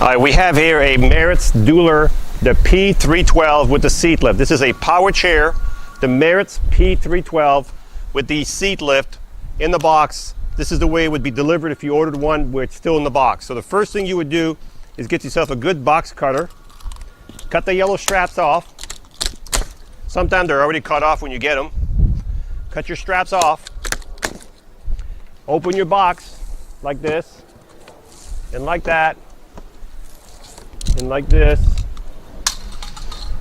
All right, we have here a Meritz Dueler, the P312 with the seat lift. This is a power chair, the Meritz P312 with the seat lift in the box. This is the way it would be delivered if you ordered one where it's still in the box. So the first thing you would do is get yourself a good box cutter, cut the yellow straps off. Sometimes they're already cut off when you get them. Cut your straps off. Open your box like this, and like that, and like this.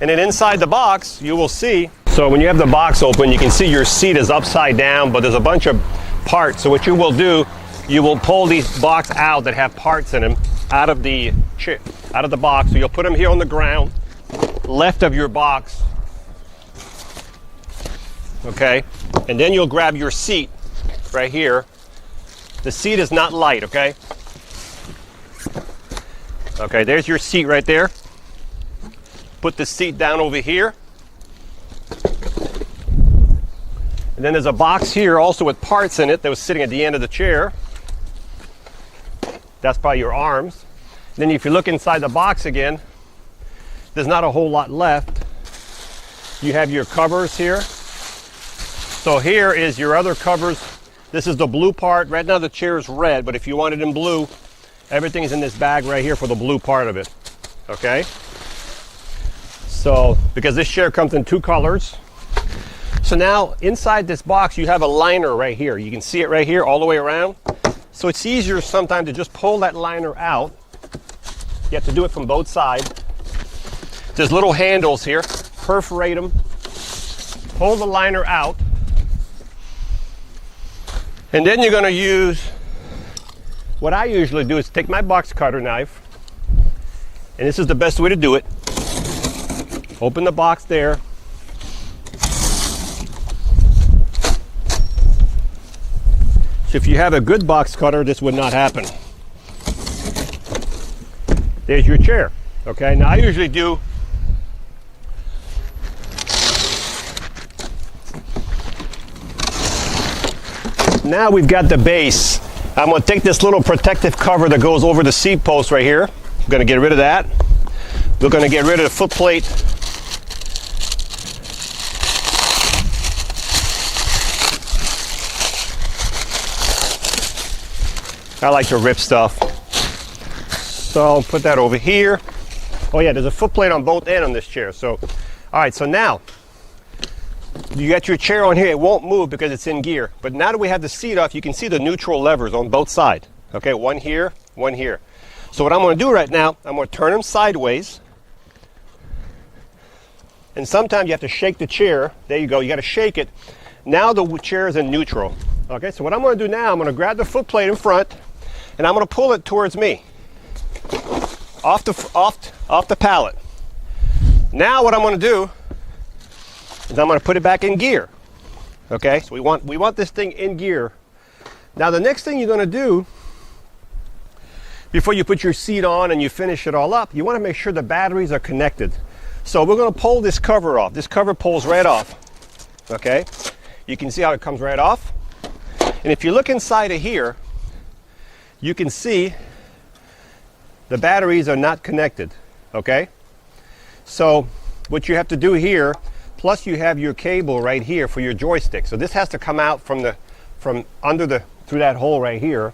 And then inside the box, you will see, so when you have the box open, you can see your seat is upside down, but there's a bunch of parts. So what you will do, you will pull these box out that have parts in them out of the box. So you'll put them here on the ground, left of your box. Okay, and then you'll grab your seat right here. The seat is not light, okay? Okay, there's your seat right there. Put the seat down over here. And then there's a box here also with parts in it that was sitting at the end of the chair. That's by your arms. Then if you look inside the box again, there's not a whole lot left. You have your covers here. So here is your other covers. This is the blue part. Right now the chair is red, but if you want it in blue, everything's in this bag right here for the blue part of it. Okay? So, because this chair comes in two colors. So now inside this box you have a liner right here. You can see it right here all the way around. So it's easier sometimes to just pull that liner out. You have to do it from both sides. There's little handles here. Perforate them. Pull the liner out. And then you're going to use, what I usually do is take my box cutter knife, and this is the best way to do it. Open the box there. So if you have a good box cutter, this would not happen. There's your chair. Okay, now I usually do now we've got the base. I'm going to take this little protective cover that goes over the seat post right here. I'm going to get rid of that. We're going to get rid of the foot plate. I like to rip stuff. So I'll put that over here. Oh yeah, there's a foot plate on both ends on this chair. So, all right, so now you got your chair on here. It won't move because it's in gear. But now that we have the seat off, you can see the neutral levers on both sides. Okay, one here, one here. So what I'm going to do right now, I'm going to turn them sideways. And sometimes you have to shake the chair. There you go. You got to shake it. Now the chair is in neutral. Okay, so what I'm going to do now, I'm going to grab the foot plate in front, and I'm going to pull it towards me, off the pallet. Now what I'm going to do is I'm going to put it back in gear. Okay, so we want this thing in gear. Now the next thing you're going to do before you put your seat on and you finish it all up, you want to make sure the batteries are connected. So we're going to pull this cover off. This cover pulls right off. Okay, you can see how it comes right off. And if you look inside of here, you can see the batteries are not connected. Okay, so what you have to do here, plus you have your cable right here for your joystick. So this has to come out from through that hole right here.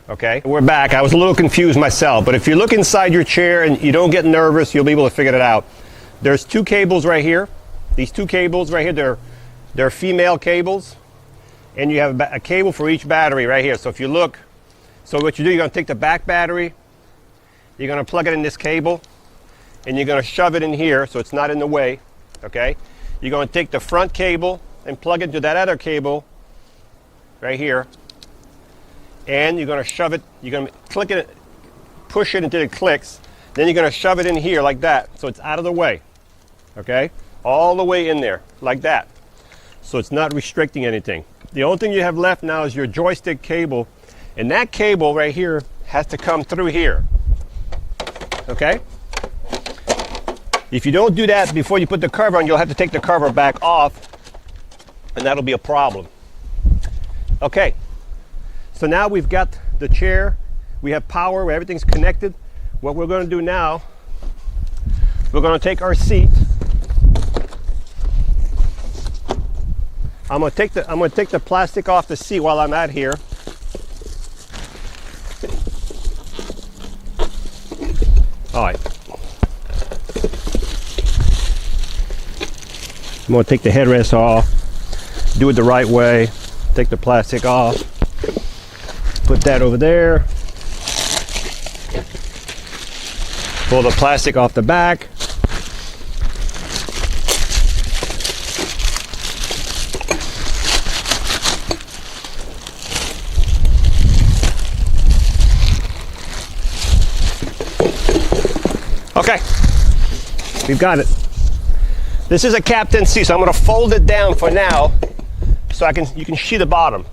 Okay, we're back. I was a little confused myself, but if you look inside your chair and you don't get nervous, you'll be able to figure it out. There's two cables right here. These two cables right here, they're female cables, and you have a cable for each battery right here. So if you look, so what you do, you're going to take the back battery, you're going to plug it in this cable, and you're going to shove it in here so it's not in the way. Okay, you're going to take the front cable and plug it to that other cable right here, and you're going to shove it, you're going to click it, push it until it clicks, then you're going to shove it in here like that so it's out of the way. Okay, all the way in there like that, so it's not restricting anything. The only thing you have left now is your joystick cable, and that cable right here has to come through here. Okay, if you don't do that before you put the cover on, you'll have to take the cover back off, and that'll be a problem. Okay, so now we've got the chair, we have power, everything's connected. What we're going to do now, we're going to take our seat. I'm going to take the plastic off the seat while I'm at here. All right. I'm going to take the headrest off. Do it the right way. Take the plastic off. Put that over there. Pull the plastic off the back. Okay, we've got it. This is a captain seat, so I'm going to fold it down for now, so you can see the bottom.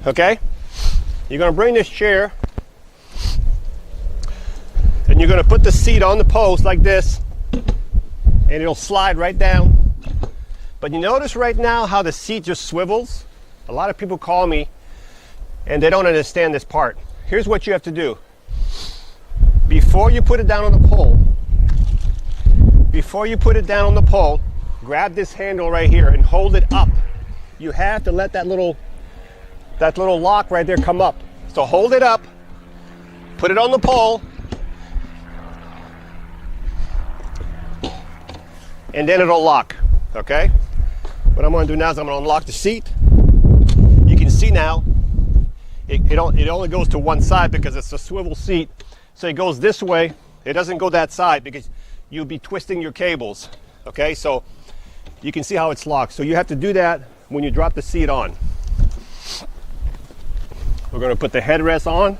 Okay, you're going to bring this chair, and you're going to put the seat on the post like this, and it'll slide right down. But you notice right now how the seat just swivels? A lot of people call me, and they don't understand this part. Here's what you have to do. Before you put it down on the pole, grab this handle right here and hold it up. You have to let that little lock right there come up. So hold it up, put it on the pole, and then it'll lock, okay? What I'm gonna do now is I'm gonna unlock the seat. You can see now, it only goes to one side because it's a swivel seat. So it goes this way, it doesn't go that side because you'll be twisting your cables, okay? So you can see how it's locked. So you have to do that when you drop the seat on. We're going to put the headrest on.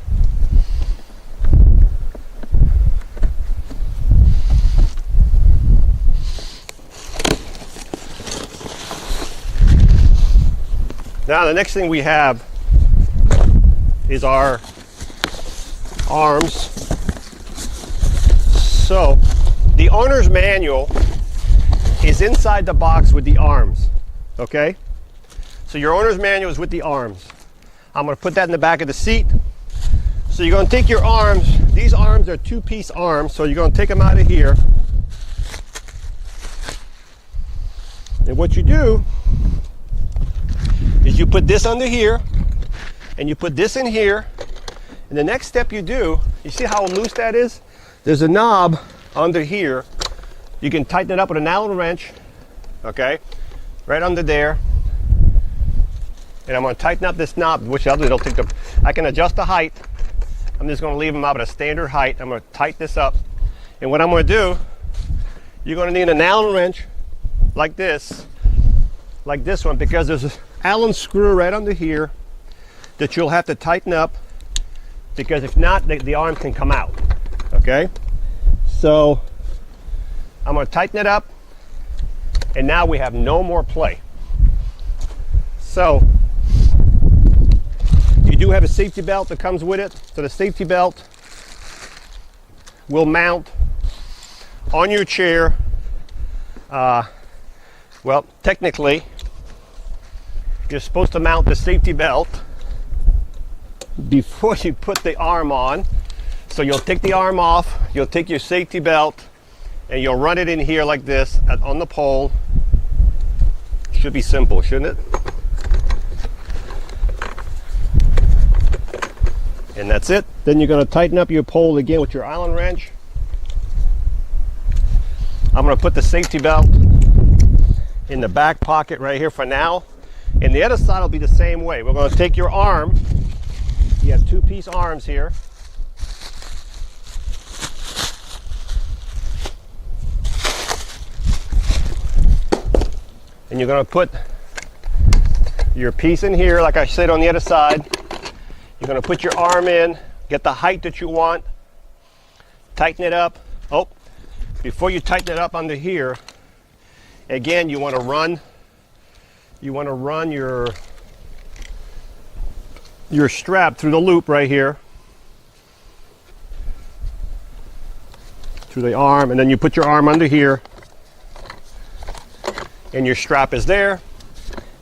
Now the next thing we have is our arms. So the owner's manual is inside the box with the arms, okay? So your owner's manual is with the arms. I'm going to put that in the back of the seat. So you're going to take your arms. These arms are two-piece arms, so you're going to take them out of here. And what you do is you put this under here, and you put this in here. And the next step you do, you see how loose that is? There's a knob under here. You can tighten it up with an Allen wrench, okay? Right under there. And I'm going to tighten up this knob, which I can adjust the height. I'm just going to leave them up at a standard height. I'm going to tighten this up. And what I'm going to do, you're going to need an Allen wrench like this one, because there's an Allen screw right under here that you'll have to tighten up, because if not, the arm can come out, okay? So I'm going to tighten it up, and now we have no more play. So you do have a safety belt that comes with it. So the safety belt will mount on your chair. Well, technically, you're supposed to mount the safety belt before you put the arm on. So you'll take the arm off, you'll take your safety belt, and you'll run it in here like this on the pole. Should be simple, shouldn't it? And that's it. Then you're going to tighten up your pole again with your Allen wrench. I'm going to put the safety belt in the back pocket right here for now. And the other side will be the same way. We're going to take your arm. You have two-piece arms here. And you're going to put your piece in here, like I said, on the other side. You're going to put your arm in, get the height that you want, tighten it up. Oh, before you tighten it up under here, again, you want to run your strap through the loop right here, through the arm, and then you put your arm under here, and your strap is there.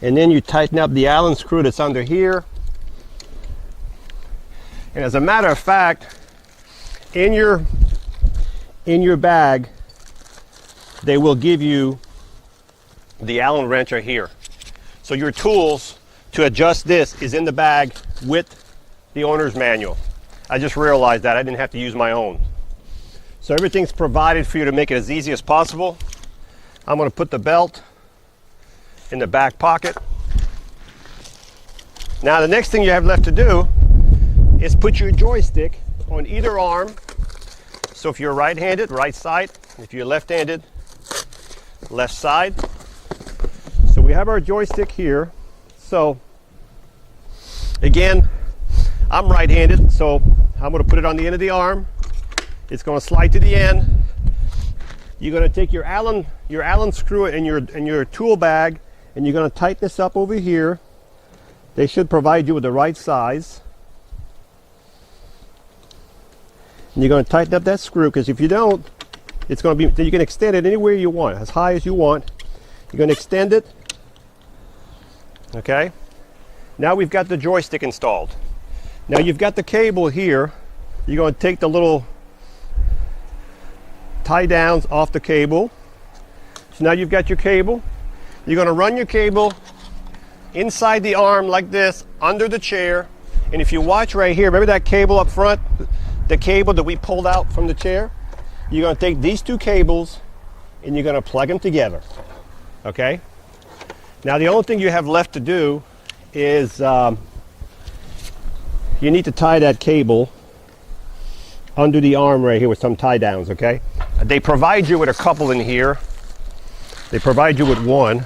And then you tighten up the Allen screw that's under here. And as a matter of fact, in your in your bag, they will give you the Allen wrench right here. So your tools to adjust this is in the bag with the owner's manual. I just realized that I didn't have to use my own. So everything's provided for you to make it as easy as possible. I'm going to put the belt in the back pocket. Now the next thing you have left to do is put your joystick on either arm. So if you're right-handed, right side. If you're left-handed, left side. So we have our joystick here. So again, I'm right-handed, so I'm going to put it on the end of the arm. It's going to slide to the end. You're going to take your Allen screw in your tool bag, and you're going to tighten this up over here. They should provide you with the right size. And you're going to tighten up that screw, because if you don't, it's going to be, you can extend it anywhere you want, as high as you want. You're going to extend it. Okay? Now we've got the joystick installed. Now you've got the cable here. You're going to take the little tie downs off the cable. So now you've got your cable. You're going to run your cable inside the arm like this, under the chair. And if you watch right here, remember that cable up front? The cable that we pulled out from the chair? You're going to take these two cables and you're going to plug them together. Okay? Now the only thing you have left to do is you need to tie that cable under the arm right here with some tie downs, okay? They provide you with a couple in here. They provide you with one.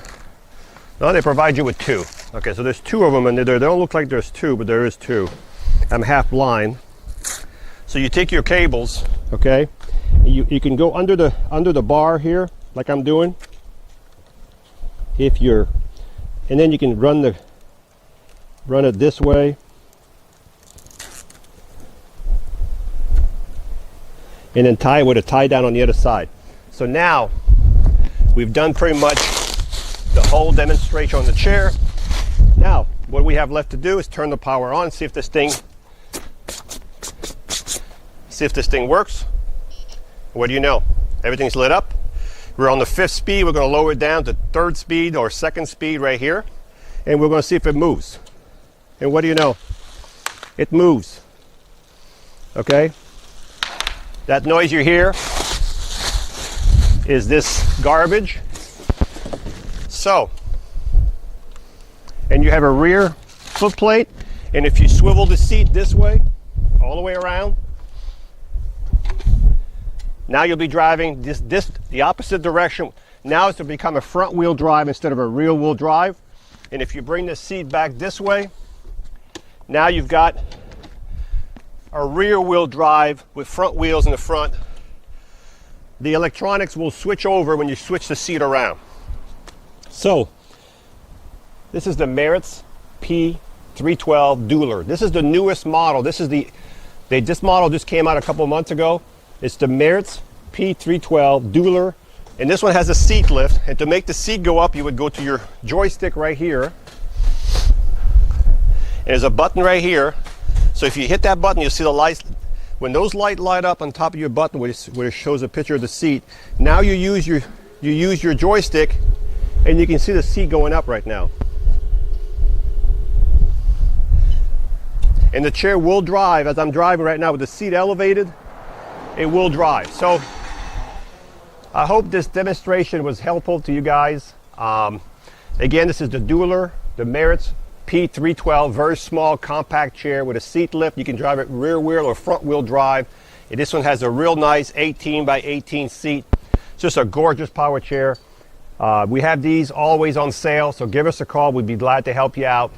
No, they provide you with two. Okay, so there's two of them, and they don't look like there's two, but there is two. I'm half blind. So you take your cables, okay? You can go under the bar here, like I'm doing. And then you can run it this way. And then tie it with a tie down on the other side. So now we've done pretty much the whole demonstration on the chair. Now what we have left to do is turn the power on, see if this thing works. What do you know? Everything's lit up. We're on the 5th speed. We're going to lower it down to 3rd speed or 2nd speed right here, and we're going to see if it moves. And what do you know? It moves. Okay? That noise you hear is this garbage. So, and you have a rear foot plate, and if you swivel the seat this way, all the way around, now you'll be driving the opposite direction. Now it's to become a front wheel drive instead of a rear wheel drive. And if you bring the seat back this way, now you've got a rear wheel drive with front wheels in the front. The electronics will switch over when you switch the seat around. So this is the Meritz P312 Dueler. This is the newest model. This model just came out a couple months ago. It's the Meritz P312 Dueler, and this one has a seat lift. And to make the seat go up, you would go to your joystick right here. And there's a button right here. So if you hit that button, you'll see the lights. When those lights light up on top of your button, where it shows a picture of the seat, now you use your joystick, and you can see the seat going up right now. And the chair will drive as I'm driving right now with the seat elevated. It will drive. So I hope this demonstration was helpful to you guys. Again, this is the Dueler, the Meritz P312, very small compact chair with a seat lift. You can drive it rear wheel or front wheel drive. And this one has a real nice 18 by 18 seat. It's just a gorgeous power chair. We have these always on sale, so give us a call. We'd be glad to help you out.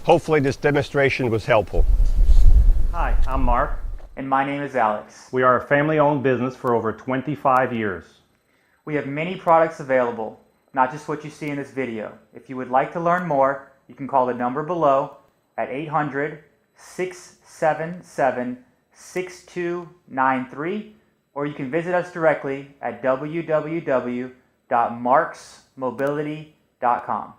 Hopefully this demonstration was helpful. Hi, I'm Mark. And my name is Alex. We are a family-owned business for over 25 years. We have many products available, not just what you see in this video. If you would like to learn more, you can call the number below at 800-677-6293, or you can visit us directly at www.marksmobility.com.